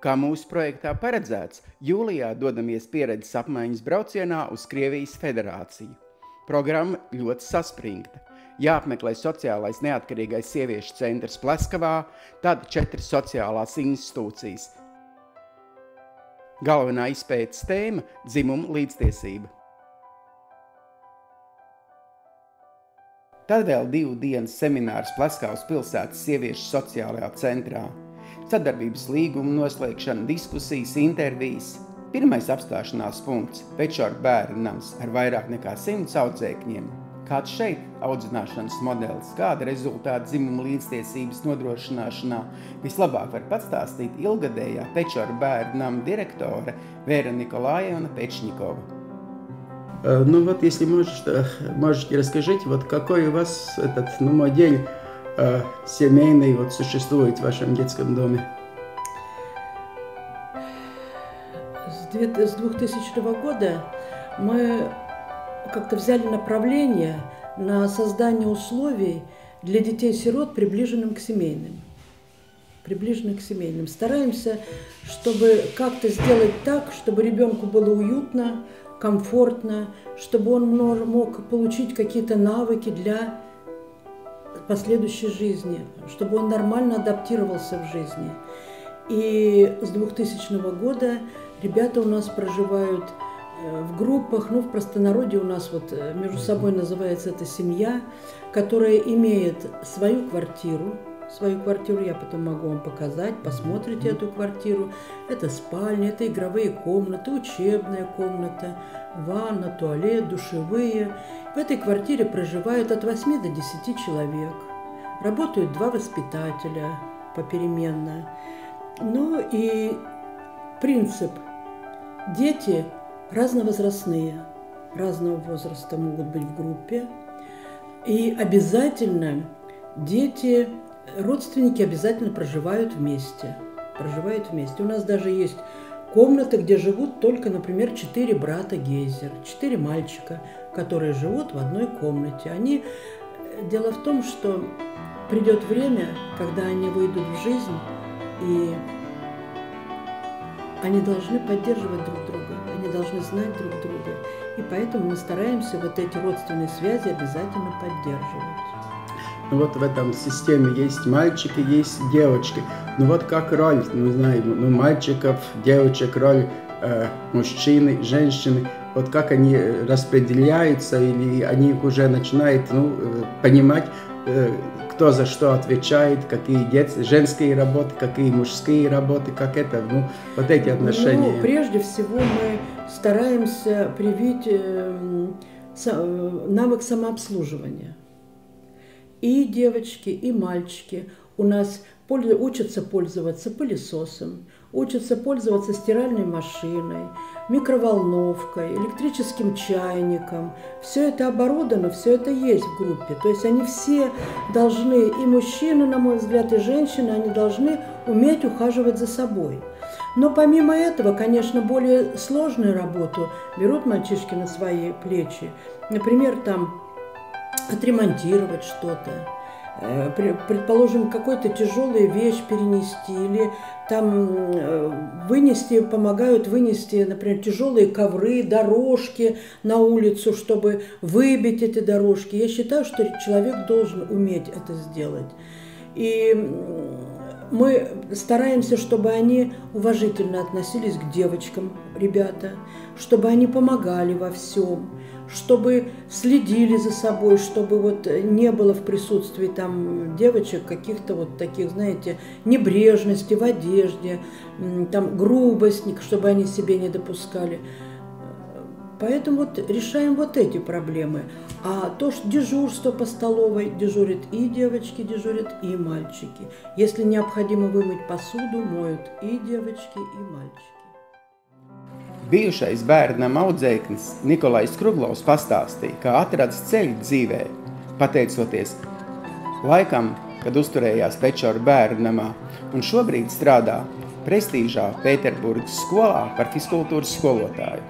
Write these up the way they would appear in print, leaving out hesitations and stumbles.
Kā mūsu projektā paredzēts, jūlijā dodamies pieredzes apmaiņas braucienā uz Krievijas Federāciju. Programma ļoti saspringta. Jāapmeklē sociālais neatkarīgais sieviešu centrs Pleskavā, tad 4 sociālās institūcijas. Galvenā izpētes tēma – dzimuma līdztiesība. Tad vēl 2 dienas seminārs Pleskavas pilsētas sieviešu sociālajā centrā. Sadarbības līguma noslēgšana, diskusijas, intervijas. Pirmais apstāšanās punkts – Pečoru bērnu nams ar vairāk nekā 100 audzēkņiem. Kāds šeit audzināšanas modelis, kāda rezultāta dzimuma līdztiesības nodrošināšanā vislabāk var pastāstīt ilgadējā Pečoru bērnu nama direktore Vera Николаевна Печникова. Ну вот, если можете расскажите, вот какой у вас этот модель семейный вот существует в вашем детском доме? С 2000 года мы как-то взяли направление на создание условий для детей-сирот, приближенных к семейным. Стараемся, чтобы как-то сделать так, чтобы ребенку было уютно, комфортно, чтобы он мог получить какие-то навыки для последующей жизни, чтобы он нормально адаптировался в жизни. И с 2000 года ребята у нас проживают в группах, в простонародье у нас вот между собой называется это семья, которая имеет свою квартиру. Свою квартиру я потом могу вам показать, посмотрите эту квартиру. Это спальня, это игровые комнаты, учебная комната, ванна, туалет, душевые. В этой квартире проживают от 8 до 10 человек. Работают 2 воспитателя попеременно. Ну и принцип. Дети разновозрастные, разного возраста могут быть в группе. И обязательно дети, родственники обязательно проживают вместе. У нас даже есть комната, где живут только, например, 4 брата Гейзер, 4 мальчика, которые живут в одной комнате. Дело в том, что придет время, когда они выйдут в жизнь, и они должны поддерживать друг друга, они должны знать друг друга. И поэтому мы стараемся вот эти родственные связи обязательно поддерживать. Ну вот в этом системе есть мальчики, есть девочки. Ну вот как роль, мальчиков, девочек, роль мужчины, женщины, вот как они распределяются, или они уже начинают понимать, кто за что отвечает, какие женские работы, какие мужские работы, как это, вот эти отношения. Прежде всего мы стараемся привить навык самообслуживания. И девочки, и мальчики у нас учатся пользоваться пылесосом, учатся пользоваться стиральной машиной, микроволновкой, электрическим чайником. Все это оборудовано, все это есть в группе. То есть они все должны, и мужчины, на мой взгляд, и женщины, они должны уметь ухаживать за собой. Но помимо этого, конечно, более сложную работу берут мальчишки на свои плечи. Например, там отремонтировать что-то, предположим, какую-то тяжелую вещь перенести, или там помогают вынести, например, тяжелые ковры, дорожки на улицу, чтобы выбить эти дорожки. Я считаю, что человек должен уметь это сделать. И мы стараемся, чтобы они уважительно относились к девочкам, ребята, чтобы они помогали во всем, чтобы следили за собой, чтобы не было в присутствии там девочек каких-то таких, знаете, небрежности в одежде, там грубости, чтобы они себе не допускали. Поэтому решаем эти проблемы. А то, что дежурство по столовой, дежурят и девочки, дежурят и мальчики. Если необходимо вымыть посуду, моют и девочки, и мальчики. Bijušais bērnam audzēknis Nikolais Kruglovs pastāstīja, kā atradis ceļu dzīvē, pateicoties laikam, kad uzturējās Pečoru bērnamā, un šobrīd strādā prestīžā Pēterburgas skolā par fiskultūras skolotāju.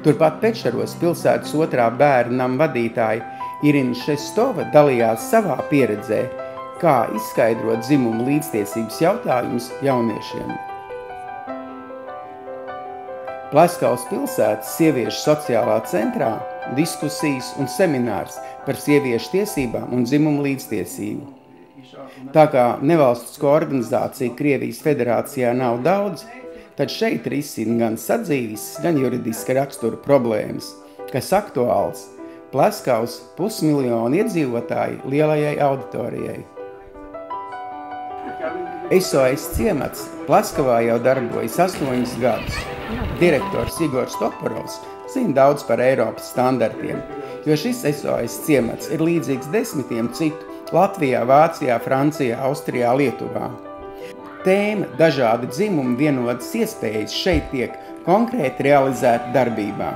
Turpat Pečoros pilsētas 2. bērnam vadītāja Irina Šestova dalījās savā pieredzē Kā izskaidrot dzimumu līdztiesības jautājumus jauniešiem? Pleskaus pilsētas sieviešu sociālā centrā diskusijas un seminārs par sieviešu tiesībām un dzimumu līdztiesību. Tā kā nevalstisko organizāciju Krievijas federācijā nav daudz, tad šeit risina gan sadzīves, gan juridiska rakstura problēmas, kas aktuāls Pleskaus 500 000 iedzīvotāju lielajai auditorijai. SOS ciemats Pleskavā jau darbojas 8 gadus. Direktors Igors Toporovs zina daudz par Eiropas standartiem, jo šis SOS ciemats ir līdzīgs 10 citu Latvijā, Vācijā, Francijā, Austrijā, Lietuvā. Tēma dažādi dzimumi vienotas iespējas šeit tiek konkrēti realizēta darbībā.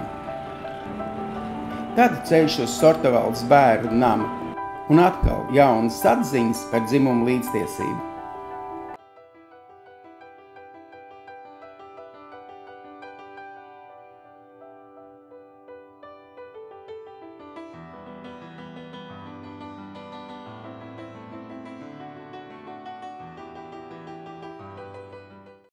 Tad ceļš uz Sortavaldes bērnu namu un atkal jaunas atziņas par dzimumu līdztiesību.